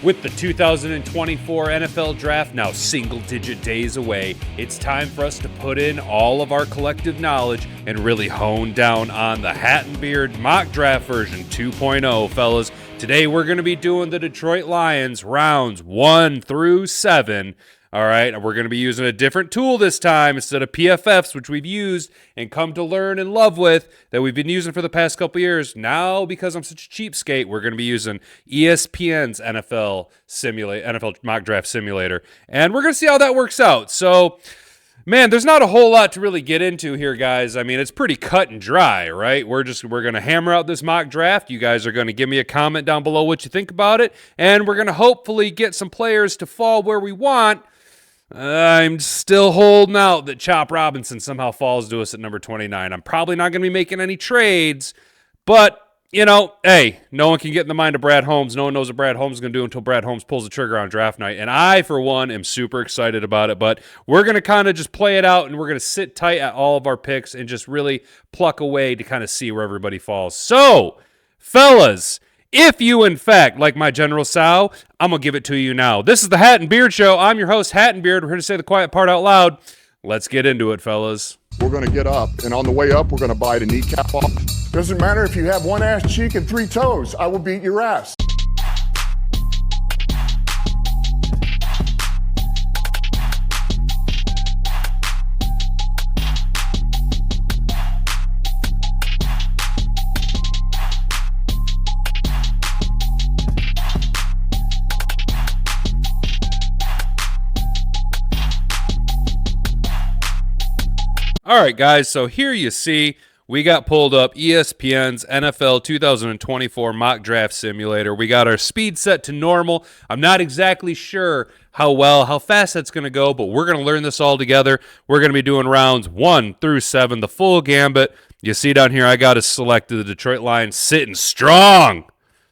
With the 2024 NFL Draft now single-digit days away, it's time for us to put in all of our collective knowledge and really hone down on the Hat and Beard mock draft version 2.0, fellas. Today we're going to be doing the Detroit Lions rounds 1 through 7. All right, we're going to be using a different tool this time instead of PFFs, which we've used and come to learn and love with, that we've been using for the past couple years. Now, because I'm such a cheapskate, we're going to be using ESPN's NFL mock draft simulator, and we're going to see how that works out. So, man, there's not a whole lot to really get into here, guys. I mean, it's pretty cut and dry, right? We're going to hammer out this mock draft. You guys are going to give me a comment down below what you think about it, and we're going to hopefully get some players to fall where we want. I'm still holding out that Chop Robinson somehow falls to us at number 29. I'm probably not going to be making any trades, but, you know, hey, no one can get in the mind of Brad Holmes. No one knows what Brad Holmes is going to do until Brad Holmes pulls the trigger on draft night, and I, for one, am super excited about it, but we're going to kind of just play it out, and we're going to sit tight at all of our picks and just really pluck away to kind of see where everybody falls. So, fellas, if you, in fact, like my General Sow, I'm going to give it to you now. This is the Hat and Beard Show. I'm your host, Hat and Beard. We're here to say the quiet part out loud. Let's get into it, fellas. We're going to get up, and on the way up, we're going to bite a kneecap off. Doesn't matter if you have one ass cheek and 3 toes. I will beat your ass. All right, guys, so here you see we got pulled up ESPN's NFL 2024 mock draft simulator. We got our speed set to normal. I'm not exactly sure how fast that's going to go, but we're going to learn this all together. We're going to be doing rounds 1 through 7, the full gambit. You see down here, I got us selected the Detroit Lions sitting strong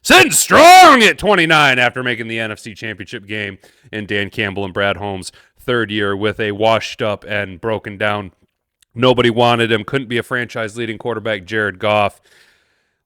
at 29 after making the NFC Championship game in Dan Campbell and Brad Holmes' third year with a washed up and broken down, nobody wanted him, couldn't be a franchise-leading quarterback, Jared Goff.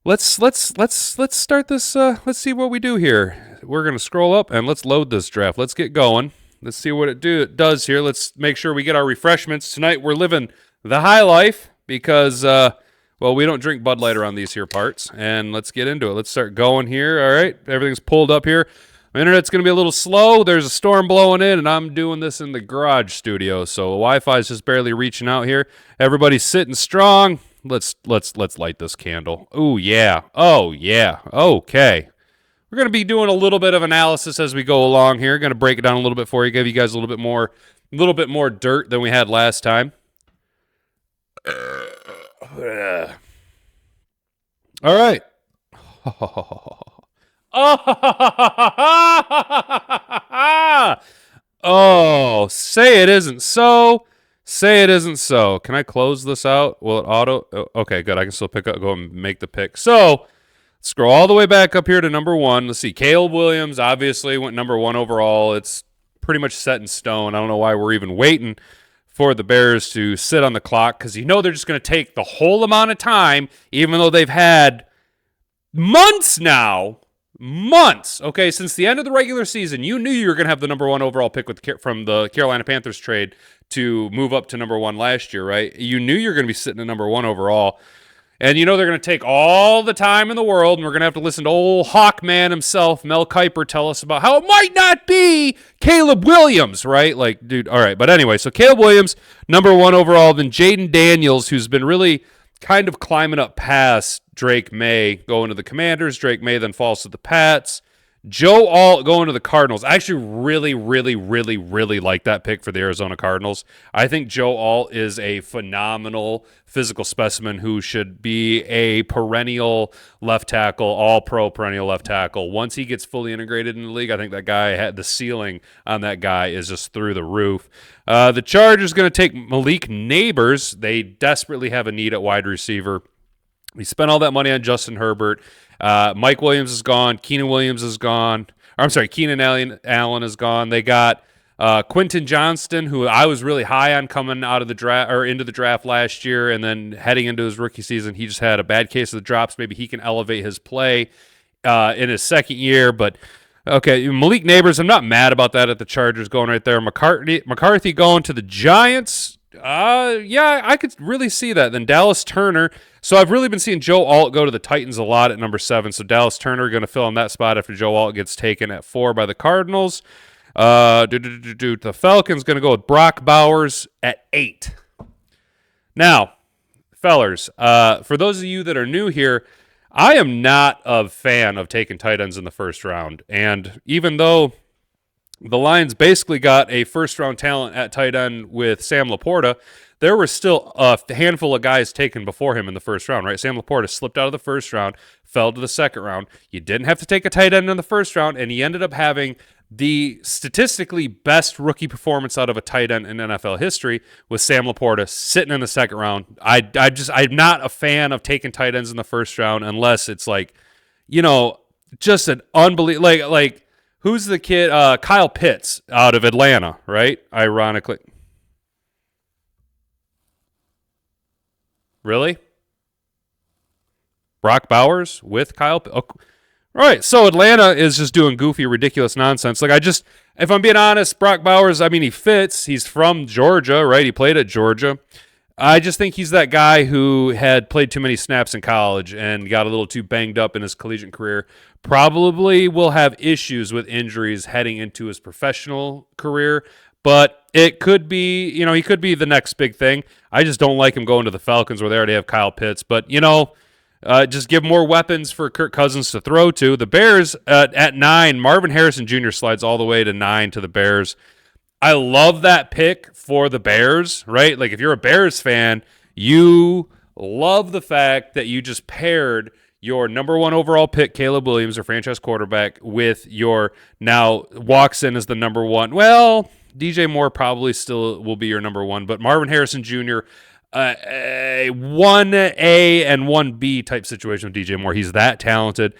Let's start this. Let's see what we do here. We're gonna scroll up and let's load this draft. Let's get going. Let's see what it does here. Let's make sure we get our refreshments tonight. We're living the high life because we don't drink Bud Light around these here parts. And let's get into it. Let's start going here. All right, everything's pulled up here. My internet's going to be a little slow. There's a storm blowing in, and I'm doing this in the garage studio, so Wi-Fi is just barely reaching out here. Everybody's sitting strong. Let's light this candle. Oh yeah. Okay. We're going to be doing a little bit of analysis as we go along here. Going to break it down a little bit for you, give you guys a little bit more dirt than we had last time. All right. Oh, say it isn't so. Say it isn't so. Can I close this out? Will it auto? Okay, good. I can still go and make the pick. So, scroll all the way back up here to number 1. Let's see. Caleb Williams obviously went number 1 overall. It's pretty much set in stone. I don't know why we're even waiting for the Bears to sit on the clock because they're just going to take the whole amount of time, even though they've had months now. Okay, since the end of the regular season, you knew you were going to have the number 1 overall pick from the Carolina Panthers trade to move up to number 1 last year, right? You knew you were going to be sitting at number 1 overall. And they're going to take all the time in the world, and we're going to have to listen to old Hawkman himself, Mel Kiper, tell us about how it might not be Caleb Williams, right? Like, dude, all right. But anyway, so Caleb Williams, number 1 overall, then Jaden Daniels, who's been really kind of climbing up past Drake May, going to the Commanders. Drake May then falls to the Pats. Joe Alt going to the Cardinals. I actually really, really, really, really like that pick for the Arizona Cardinals. I think Joe Alt is a phenomenal physical specimen who should be a perennial left tackle, all-pro perennial left tackle. Once he gets fully integrated in the league, I think that guy had the ceiling on that guy is just through the roof. The Chargers going to take Malik Neighbors. They desperately have a need at wide receiver. We spent all that money on Justin Herbert. Mike Williams is gone. Keenan Williams is gone. Keenan Allen is gone. They got Quentin Johnston, who I was really high on coming out of the draft or into the draft last year, and then heading into his rookie season, he just had a bad case of the drops. Maybe he can elevate his play in his second year, but Okay, Malik Neighbors, I'm not mad about that at the Chargers going right there. McCarthy going to the Giants. Yeah, I could really see that. Then Dallas Turner. So I've really been seeing Joe Alt go to the Titans a lot at number 7. So Dallas Turner going to fill in that spot after Joe Alt gets taken at 4 by the Cardinals. The Falcons going to go with Brock Bowers at 8. Now, fellers, for those of you that are new here, I am not a fan of taking tight ends in the first round. And even though the Lions basically got a first-round talent at tight end with Sam Laporta, there were still a handful of guys taken before him in the first round, right? Sam Laporta slipped out of the first round, fell to the second round. You didn't have to take a tight end in the first round, and he ended up having the statistically best rookie performance out of a tight end in NFL history with Sam Laporta sitting in the second round. I'm not a fan of taking tight ends in the first round unless it's like, just an unbelievable, like who's the kid? Kyle Pitts out of Atlanta, right? Ironically. Really? Brock Bowers with Kyle Pitts? Oh. Right, so Atlanta is just doing goofy, ridiculous nonsense. If I'm being honest, Brock Bowers, he fits. He's from Georgia, right? He played at Georgia. I just think he's that guy who had played too many snaps in college and got a little too banged up in his collegiate career. Probably will have issues with injuries heading into his professional career, but it could be, he could be the next big thing. I just don't like him going to the Falcons where they already have Kyle Pitts, but, just give more weapons for Kirk Cousins to throw to. The Bears at 9, Marvin Harrison Jr. slides all the way to 9 to the Bears. I love that pick for the Bears, right? Like if you're a Bears fan, you love the fact that you just paired your number 1 overall pick, Caleb Williams, or franchise quarterback, with your now walks in as the number 1. Well, DJ Moore probably still will be your number 1, but Marvin Harrison Jr., a 1A and 1B type situation with DJ Moore. He's that talented.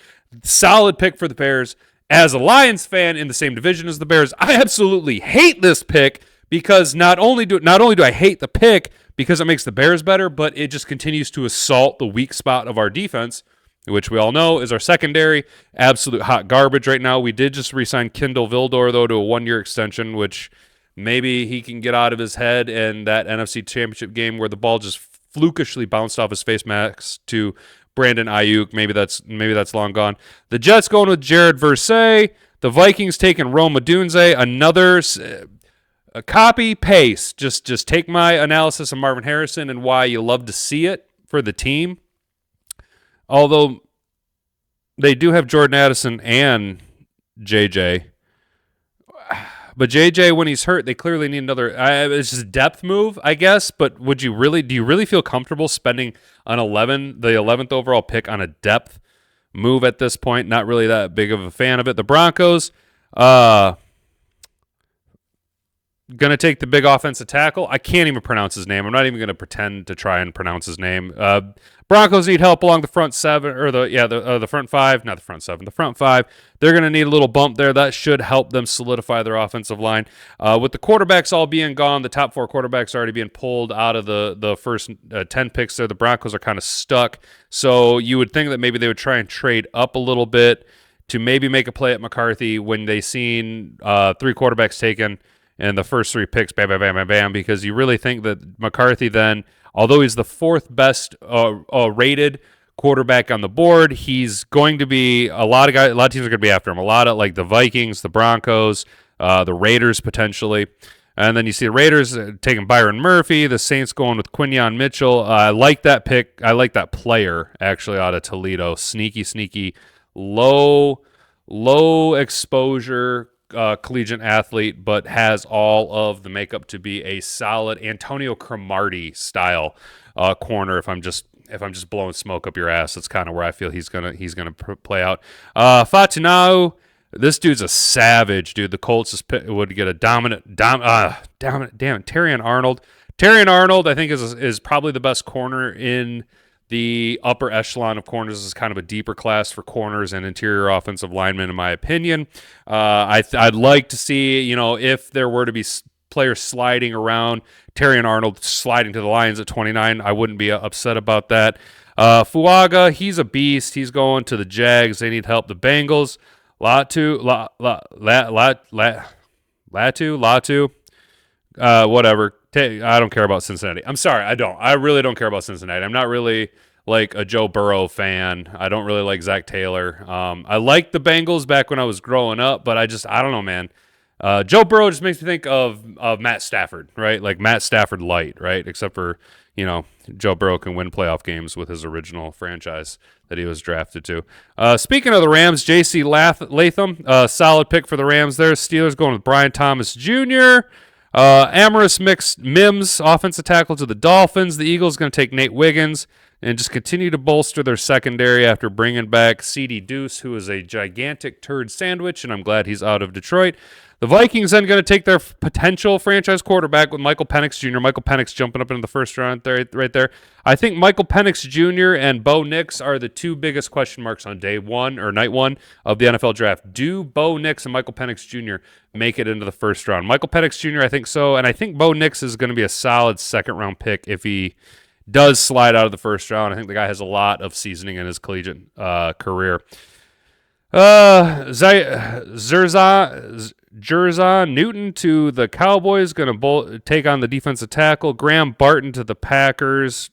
Solid pick for the Bears. As a Lions fan in the same division as the Bears, I absolutely hate this pick because not only do I hate the pick because it makes the Bears better, but it just continues to assault the weak spot of our defense, which we all know is our secondary. Absolute hot garbage right now. We did just re-sign Kindle Vildor, though, to a 1-year extension, which maybe he can get out of his head in that NFC Championship game where the ball just flukishly bounced off his face mask to Brandon Ayuk. Maybe that's long gone. The Jets going with Jared Versay. The Vikings taking Rome Odunze. Another a copy paste. Just take my analysis of Marvin Harrison and why you love to see it for the team. Although they do have Jordan Addison and JJ. But JJ, when he's hurt, they clearly need another. It's just a depth move, I guess. But do you really feel comfortable spending the 11th overall pick on a depth move at this point? Not really that big of a fan of it. The Broncos, gonna take the big offensive tackle. I can't even pronounce his name. I'm not even gonna pretend to try and pronounce his name. Broncos need help along the front 7 or the front 5, not the front 7, the front 5. They're gonna need a little bump there. That should help them solidify their offensive line. With the quarterbacks all being gone, the top 4 quarterbacks already being pulled out of the first 10 picks there. The Broncos are kind of stuck. So you would think that maybe they would try and trade up a little bit to maybe make a play at McCarthy when they seen 3 quarterbacks taken and the first 3 picks, bam, bam, bam, bam, bam, because you really think that McCarthy then, although he's the 4th best rated quarterback on the board, he's going to be a lot of teams are going to be after him. A lot of like the Vikings, the Broncos, the Raiders potentially. And then you see the Raiders taking Byron Murphy, the Saints going with Quinyon Mitchell. I like that pick. I like that player actually out of Toledo. Sneaky, low exposure collegiate athlete, but has all of the makeup to be a solid Antonio Cromartie style corner. If I'm just blowing smoke up your ass, that's kind of where I feel he's gonna play out. Fatunau, this dude's a savage, dude. The Colts would get a dominant. Damn it, Terrion Arnold. Terrion Arnold, I think is probably the best corner in the upper echelon of corners. This is kind of a deeper class for corners and interior offensive linemen, in my opinion. I'd like to see, if there were to be players sliding around, Terrion Arnold sliding to the Lions at 29, I wouldn't be upset about that. Fuaga, he's a beast. He's going to the Jags. They need help. The Bengals, Latu, whatever. I don't care about Cincinnati. I'm sorry, I don't. I really don't care about Cincinnati. I'm not really like a Joe Burrow fan. I don't really like Zach Taylor. I liked the Bengals back when I was growing up, but I don't know, man. Joe Burrow just makes me think of Matt Stafford, right? Like Matt Stafford light, right? Except for, Joe Burrow can win playoff games with his original franchise that he was drafted to. Speaking of the Rams, J.C. Latham, solid pick for the Rams there. Steelers going with Brian Thomas Jr., Amorous mixed Mims, offensive tackle to the Dolphins. The Eagles going to take Nate Wiggins and just continue to bolster their secondary after bringing back C.D. Deuce, who is a gigantic turd sandwich, and I'm glad he's out of Detroit. The Vikings then going to take their potential franchise quarterback with Michael Penix Jr. Michael Penix jumping up into the first round right there. I think Michael Penix Jr. and Bo Nix are the two biggest question marks on day one or night one of the NFL draft. Do Bo Nix and Michael Penix Jr. make it into the first round? Michael Penix Jr., I think so, and I think Bo Nix is going to be a solid second-round pick if he does slide out of the first round. I think the guy has a lot of seasoning in his collegiate career. Jerzon Newton to the Cowboys, going to take on the defensive tackle. Graham Barton to the Packers.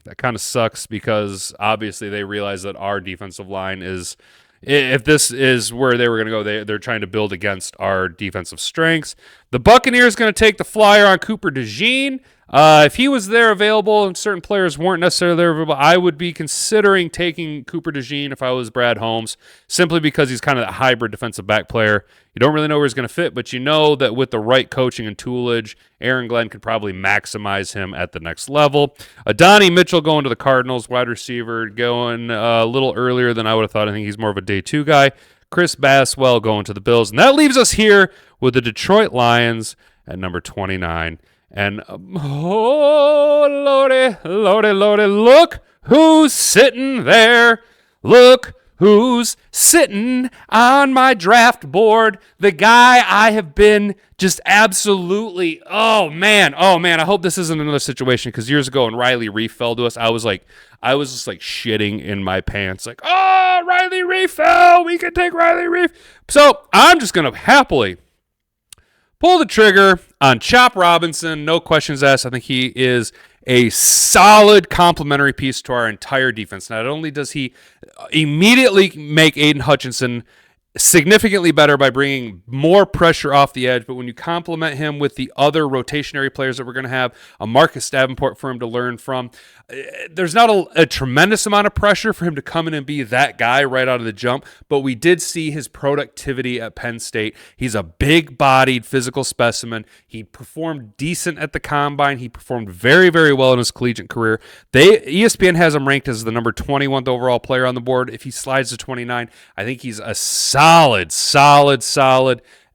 That kind of sucks because obviously they realize that our defensive line is, if this is where they were going to go, they're trying to build against our defensive strengths. The Buccaneers going to take the flyer on Cooper DeJean. If he was there available and certain players weren't necessarily there available, I would be considering taking Cooper DeJean if I was Brad Holmes, simply because he's kind of that hybrid defensive back player. You don't really know where he's going to fit, but you know that with the right coaching and toolage, Aaron Glenn could probably maximize him at the next level. Adonai Mitchell going to the Cardinals, wide receiver, going a little earlier than I would have thought. I think he's more of a day two guy. Chris Baswell going to the Bills. And that leaves us here with the Detroit Lions at number 29. And, oh, lordy, lordy, lordy, look who's sitting there. Look who's sitting on my draft board. The guy I have been just absolutely, oh man, I hope this isn't another situation, because years ago when Riley Reif fell to us, I was just like shitting in my pants. Like, oh, Riley Reif fell. We can take Riley Reif. So I'm just going to happily pull the trigger on Chop Robinson. No questions asked. I think he is a solid complementary piece to our entire defense. Not only does he immediately make Aiden Hutchinson significantly better by bringing more pressure off the edge, but when you complement him with the other rotationary players that we're going to have, a Marcus Davenport for him to learn from, there's not a tremendous amount of pressure for him to come in and be that guy right out of the jump, but we did see his productivity at Penn State. He's a big-bodied physical specimen. He performed decent at the Combine. He performed very, very well in his collegiate career. ESPN has him ranked as the number 21st overall player on the board. If he slides to 29, I think he's a solid,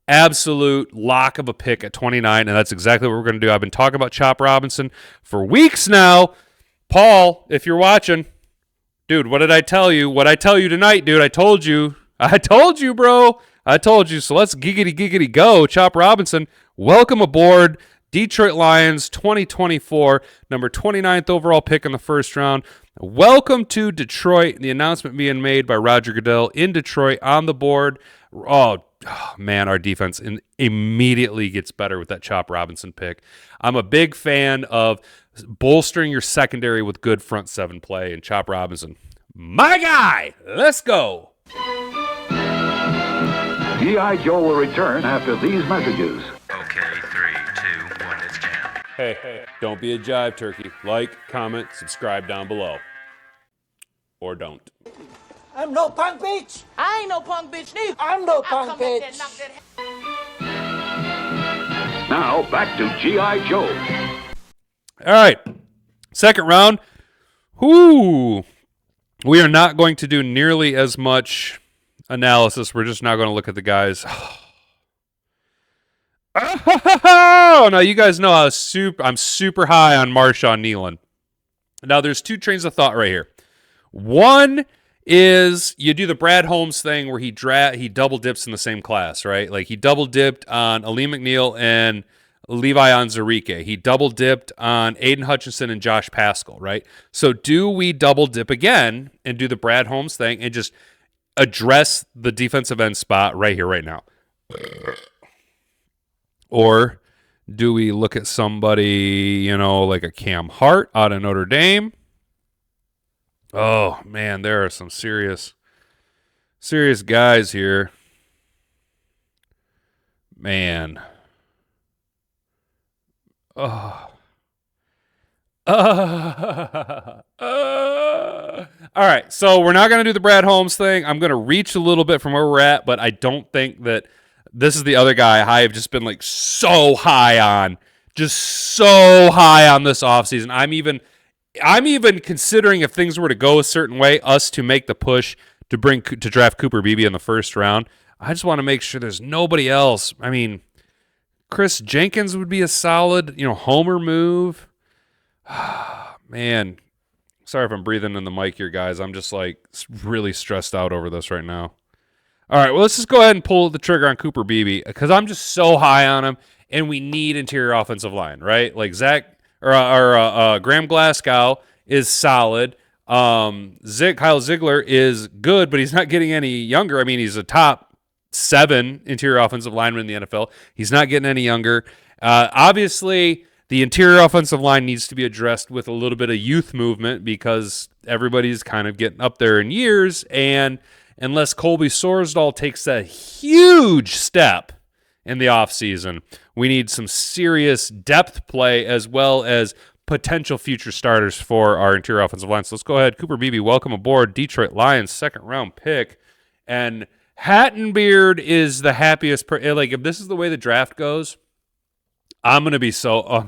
absolute lock of a pick at 29, and that's exactly what we're going to do. I've been talking about Chop Robinson for weeks now. Paul, if you're watching, dude, what did I tell you? What I tell you tonight, dude? I told you, bro. I told you. So let's giggity go. Chop Robinson, welcome aboard. Detroit Lions 2024, number 29th overall pick in the first round. Welcome to Detroit. The announcement being made by Roger Goodell in Detroit on the board. Oh man, our defense immediately gets better with that Chop Robinson pick. I'm a big fan of bolstering your secondary with good front seven play, and Chop Robinson, my guy. Let's go. G.I. Joe will return after these messages. Okay, 3, 2, 1, it's jam. Hey, don't be a jive turkey. Like, comment, subscribe down below. Or don't. I'm no punk bitch. I ain't no punk bitch neither. I'm no I'll punk come back there and bitch. knock that Now, back to G.I. Joe. All right, second round. We are not going to do nearly as much analysis. We're just now going to look at the guys. Oh, now you guys know I'm super high on Marshawn Nealon. Now there's two trains of thought right here. One is you do the Brad Holmes thing where he double dips in the same class, right? Like he double dipped on Ali McNeil and Levi Onwuzurike. He double dipped on Aiden Hutchinson and Josh Paschal, right? So do we double dip again and do the Brad Holmes thing and just address the defensive end spot right here, right now? Or do we look at somebody, like a Cam Hart out of Notre Dame? Oh, man, there are some serious guys here. Man. Oh. All right, so we're not going to do the Brad Holmes thing. I'm going to reach a little bit from where we're at, but I don't think that this is the other guy I've just been like so high on. Just so high on this offseason. I'm even considering, if things were to go a certain way, us to make the push to draft Cooper Beabe in the first round. I just want to make sure there's nobody else. I mean, Chris Jenkins would be a solid, homer move. Man, sorry if I'm breathing in the mic here, guys. I'm just like really stressed out over this right now. All right, well, let's just go ahead and pull the trigger on Cooper Beabe because I'm just so high on him, and we need interior offensive line, right? Like Graham Glasgow is solid. Kyle Ziegler is good, but he's not getting any younger. I mean, he's a top 7 interior offensive lineman in the NFL. He's not getting any younger. Obviously, the interior offensive line needs to be addressed with a little bit of youth movement because everybody's kind of getting up there in years, and unless Colby Sorsdal takes a huge step in the offseason, we need some serious depth play as well as potential future starters for our interior offensive line. So let's go ahead. Cooper Beabe, welcome aboard. Detroit Lions, second-round pick. And Hattenbeard is the happiest. Like, if this is the way the draft goes, I'm going to be so...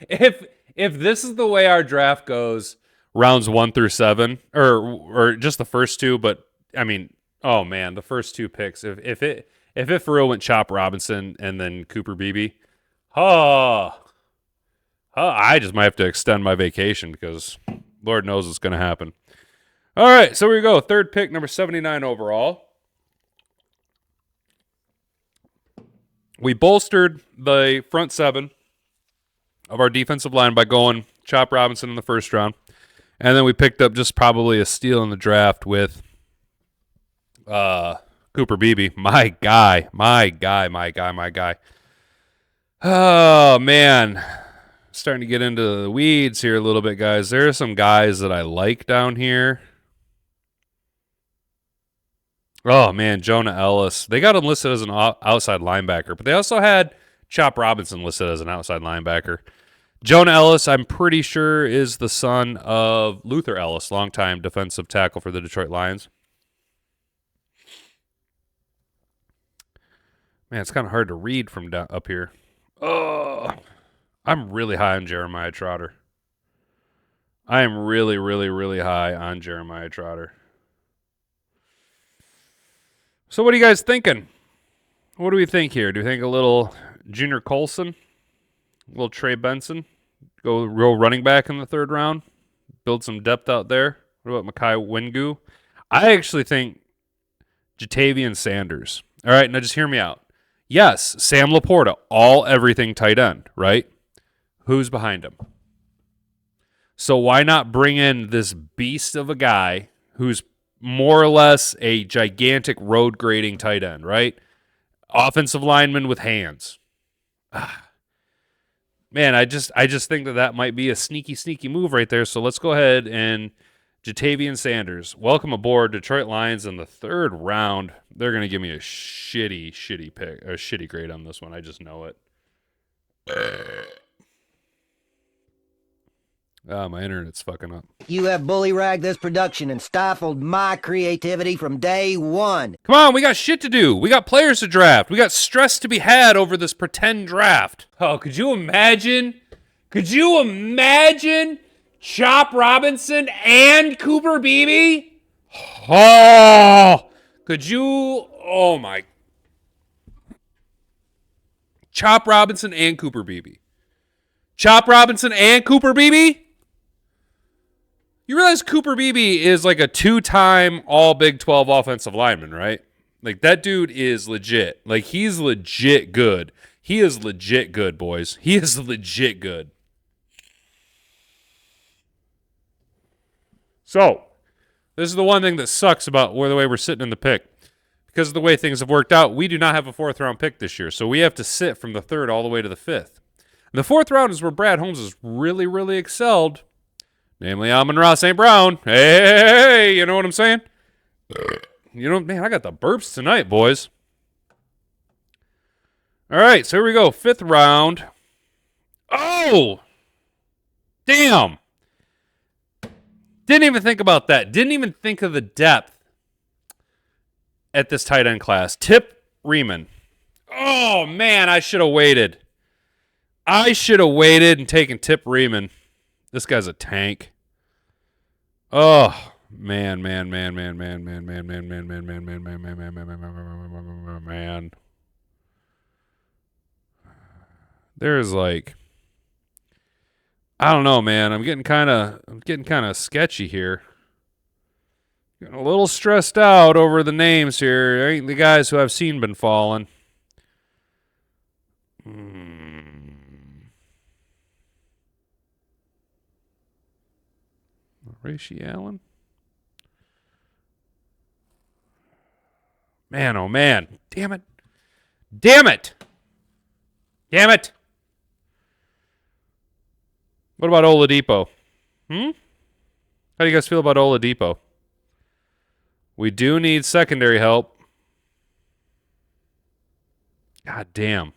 if this is the way our draft goes, rounds 1 through 7, or just the first 2, but, I mean, oh, man, the first 2 picks, if it for real went Chop Robinson and then Cooper Beabe, I just might have to extend my vacation because Lord knows what's going to happen. All right, so here we go. Third pick, number 79 overall. We bolstered the front 7 of our defensive line by going Chop Robinson in the first round. And then we picked up just probably a steal in the draft with Cooper Beabe. My guy. Oh, man. Starting to get into the weeds here a little bit, guys. There are some guys that I like down here. Oh, man, Jonah Ellis. They got him listed as an outside linebacker, but they also had Chop Robinson listed as an outside linebacker. Jonah Ellis, I'm pretty sure, is the son of Luther Ellis, longtime defensive tackle for the Detroit Lions. Man, it's kind of hard to read from up here. Oh, I'm really high on Jeremiah Trotter. I am really, really, really high on Jeremiah Trotter. So what are you guys thinking? What do we think here? Do we think a little Junior Colson? A little Trey Benson? Go real running back in the third round? Build some depth out there? What about Mekhi Wingu? I actually think Jatavian Sanders. All right, now just hear me out. Yes, Sam Laporta, everything tight end, right? Who's behind him? So why not bring in this beast of a guy who's more or less a gigantic road grading tight end, right? Offensive lineman with hands. Man, I just think that might be a sneaky move right there. So let's go ahead and Jatavian Sanders. Welcome aboard, Detroit Lions in the third round. They're going to give me a shitty pick, or a shitty grade on this one. I just know it. My internet's fucking up. You have bully-ragged this production and stifled my creativity from day one. Come on, we got shit to do. We got players to draft. We got stress to be had over this pretend draft. Oh, could you imagine? Could you imagine Chop Robinson and Cooper Beabe? Oh, could you? Oh, my. Chop Robinson and Cooper Beabe. Chop Robinson and Cooper Beabe? You realize Cooper Beabe is like a 2-time all Big 12 offensive lineman, right? Like, that dude is legit. Like, he's legit good. He is legit good, boys. He is legit good. So, This is the one thing that sucks about the way we're sitting in the pick. Because of the way things have worked out, we do not have a 4th-round pick this year. So we have to sit from the 3rd all the way to the 5th. And the 4th round is where Brad Holmes has really, really excelled. Namely, Amon-Ra St. Brown. Hey, you know what I'm saying? You know, man, I got the burps tonight, boys. All right, so here we go. 5th round. Oh! Damn! Didn't even think about that. Didn't even think of the depth at this tight end class. Tip Riemann. Oh, man, I should have waited. I should have waited and taken Tip Riemann. This guy's a tank. Oh, man. There's like, I don't know, man. I'm getting kind of sketchy here. Getting a little stressed out over the names here. Ain't the guys who I've seen been falling. Rishi Allen? Man, oh man. Damn it. What about Oladipo? How do you guys feel about Oladipo? We do need secondary help. God damn.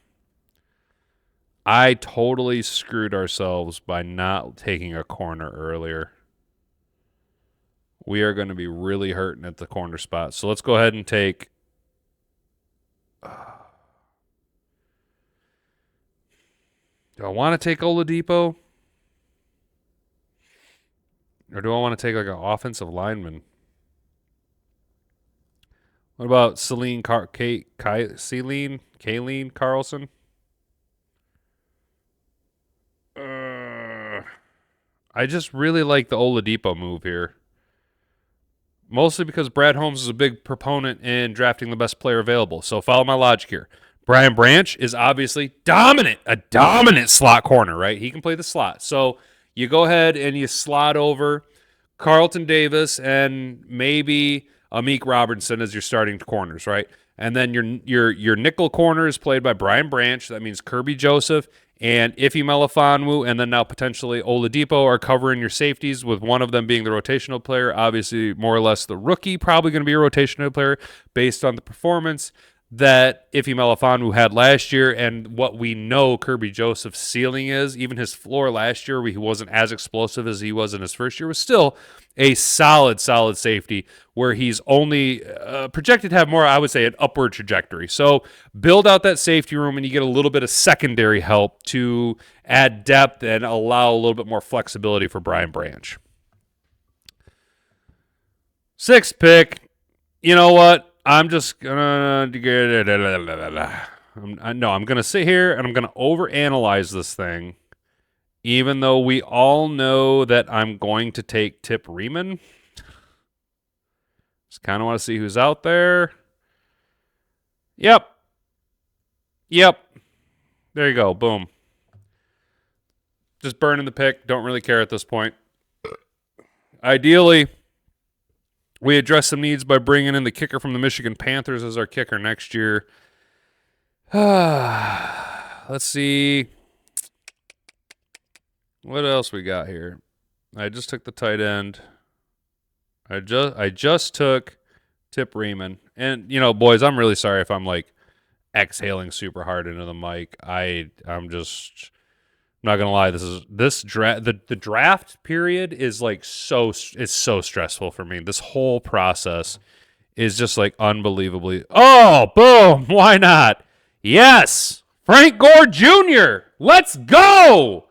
I totally screwed ourselves by not taking a corner earlier. We are going to be really hurting at the corner spot. So let's go ahead and take... Do I want to take Oladipo? Or do I want to take like an offensive lineman? What about Kayleen Carlson? I just really like the Oladipo move here. Mostly because Brad Holmes is a big proponent in drafting the best player available. So follow my logic here. Brian Branch is obviously a dominant slot corner, right? He can play the slot. So you go ahead and you slot over Carlton Davis and maybe Amik Robertson as your starting corners, right? And then your nickel corner is played by Brian Branch. That means Kirby Joseph and Ife Melifonwu, and then now potentially Oladipo are covering your safeties, with one of them being the rotational player. Obviously, more or less the rookie, probably going to be a rotational player based on the performance that Ife Melifonwu had last year and what we know Kirby Joseph's ceiling is. Even his floor last year, he wasn't as explosive as he was in his first year, was still a solid safety where he's only projected to have more, I would say, an upward trajectory. So build out that safety room and you get a little bit of secondary help to add depth and allow a little bit more flexibility for Brian Branch. 6th pick, you know what? I'm just gonna I'm gonna sit here and I'm gonna overanalyze this thing, even though we all know that I'm going to take Tip Riemann. Just kind of want to see who's out there. Yep. There you go. Boom. Just burning the pick. Don't really care at this point. Ideally, we address some needs by bringing in the kicker from the Michigan Panthers as our kicker next year. Let's see. What else we got here? I just took the tight end. I just took Tip Riemann. And, you know, boys, I'm really sorry if I'm, like, exhaling super hard into the mic. I'm just... I'm not gonna lie. The draft period is like it's so stressful for me. This whole process is just like unbelievably. Oh, boom! Why not? Yes, Frank Gore Jr. Let's go!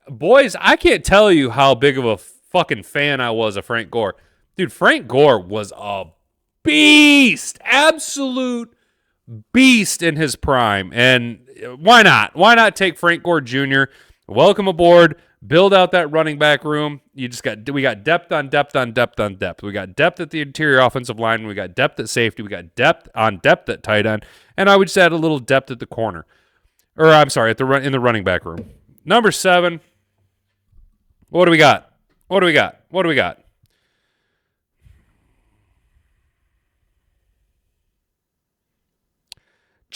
Boys, I can't tell you how big of a fucking fan I was of Frank Gore. Dude, Frank Gore was a beast, absolute beast in his prime, and why not? Why not take Frank Gore Jr.? Welcome aboard. Build out that running back room. We got depth on depth on depth on depth. We got depth at the interior offensive line. We got depth at safety. We got depth on depth at tight end, and I would just add a little depth at the corner, or I'm sorry, in the running back room. Number 7. What do we got?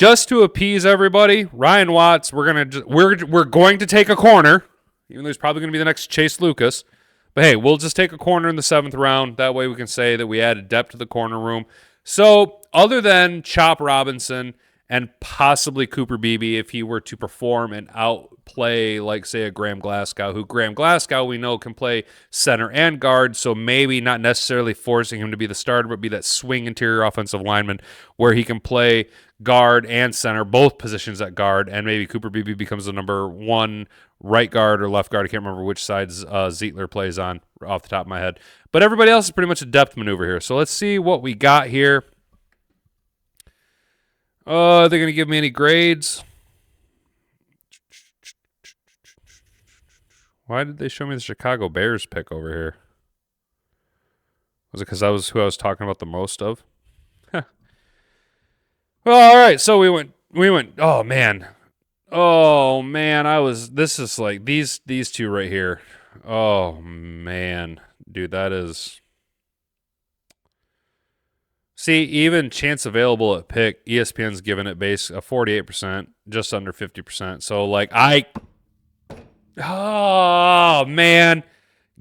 just to appease everybody, Ryan Watts, we're going to take a corner, even though he's probably going to be the next Chase Lucas. But hey, we'll just take a corner in the 7th round. That way we can say that we added depth to the corner room. So other than Chop Robinson and possibly Cooper Beebe, if he were to perform and outplay, like, say, a Graham Glasgow, who Graham Glasgow we know can play center and guard, so maybe not necessarily forcing him to be the starter, but be that swing interior offensive lineman where he can play guard and center, both positions at guard, and maybe Cooper Beebe becomes the number 1 right guard or left guard. I can't remember which side Zietler plays on off the top of my head. But everybody else is pretty much a depth maneuver here. So let's see what we got here. Are they going to give me any grades? Why did they show me the Chicago Bears pick over here? Was it because that was who I was talking about the most of? Well, all right. So we went. Oh man. This is like these two right here. Oh man, dude, that is. See, even chance available at pick, ESPN's giving it base a 48%, just under 50%. So like oh man,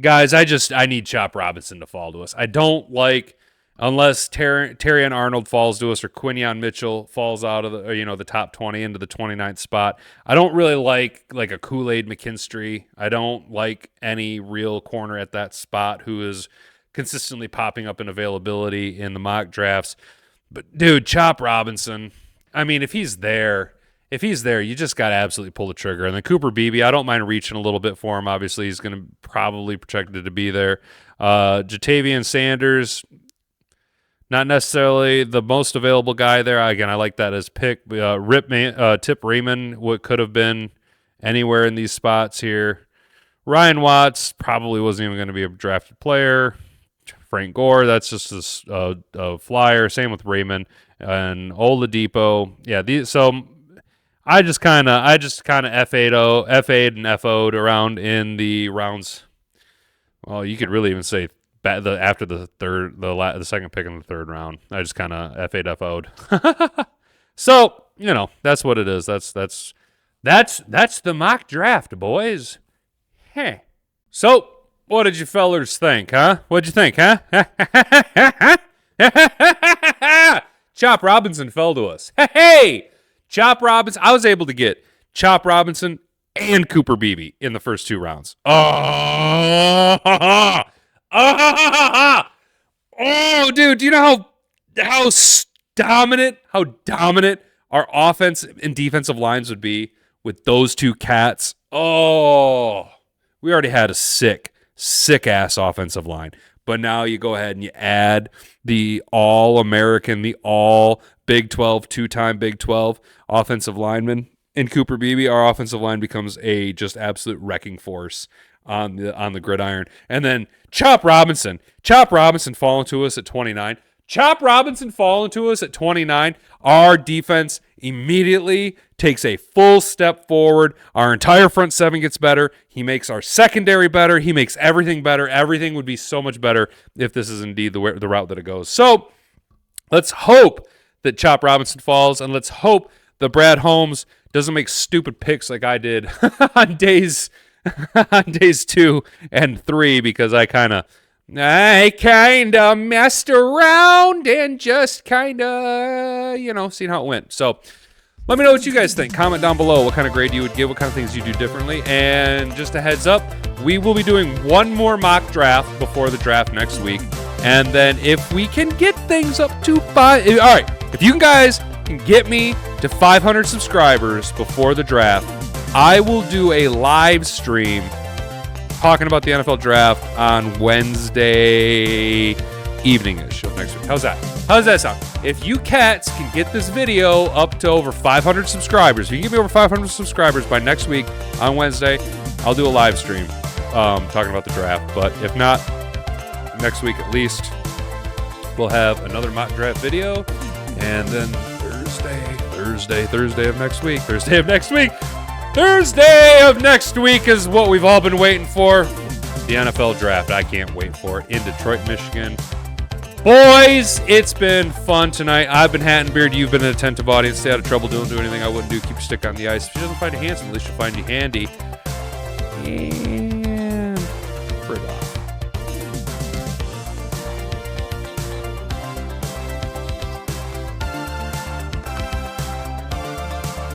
guys, I need Chop Robinson to fall to us. I don't like unless Terrion Arnold falls to us or Quinion Mitchell falls out of the top 20 into the 29th spot. I don't really like a Kool-Aid McKinstry. I don't like any real corner at that spot who is consistently popping up in availability in the mock drafts. But dude, Chop Robinson, I mean, if he's there, you just got to absolutely pull the trigger. And then Cooper Beebe, I don't mind reaching a little bit for him. Obviously, he's going to probably projected to be there. Jatavian Sanders, not necessarily the most available guy there. Again, I like that as pick. Tip Raymond, what could have been anywhere in these spots here. Ryan Watts probably wasn't even going to be a drafted player. Frank Gore, that's just a flyer. Same with Raymond and Oladipo. Yeah, so I just kind of FA'd and FO'd around in the rounds. Well, you could really even say after the second pick in the 3rd round. I just kind of FA'd FO'd. So, that's what it is. That's the mock draft, boys. Hey. So, what did you fellers think, huh? What'd you think, huh? Chop Robinson fell to us. Hey! Chop Robinson. I was able to get Chop Robinson and Cooper Beebe in the first 2 rounds. Oh, dude, do you know how dominant our offense and defensive lines would be with those 2 cats? Oh, we already had a sick-ass offensive line. But now you go ahead and you add the All-American, the All-Big 12, 2-time Big 12 offensive lineman in Cooper Beebe. Our offensive line becomes a just absolute wrecking force on the gridiron. And then Chop Robinson falling to us at 29. Our defense immediately takes a full step forward. Our entire front 7 gets better. He makes our secondary better. He makes everything better. Everything would be so much better if this is indeed the route that it goes. So let's hope that Chop Robinson falls, and let's hope that Brad Holmes doesn't make stupid picks like I did on days 2 and 3, because I kind of messed around and just seen how it went. So let me know what you guys think. Comment down below what kind of grade you would give, what kind of things you do differently. And just a heads up, we will be doing one more mock draft before the draft next week. And then if we can get things up to 5, all right, if you guys can get me to 500 subscribers before the draft, I will do a live stream talking about the NFL draft on Wednesday evening-ish of next week. How's that? How does that sound? If you cats can get this video up to over 500 subscribers, if you can get me over 500 subscribers by next week on Wednesday, I'll do a live stream talking about the draft. But if not, next week at least, we'll have another mock draft video. And then Thursday of next week is what we've all been waiting for. The NFL draft. I can't wait for it in Detroit, Michigan. Boys, it's been fun tonight. I've been Hat and Beard. You've been an attentive audience. Stay out of trouble. Don't do anything I wouldn't do. Keep your stick on the ice. If she doesn't find you handsome, at least she'll find you handy.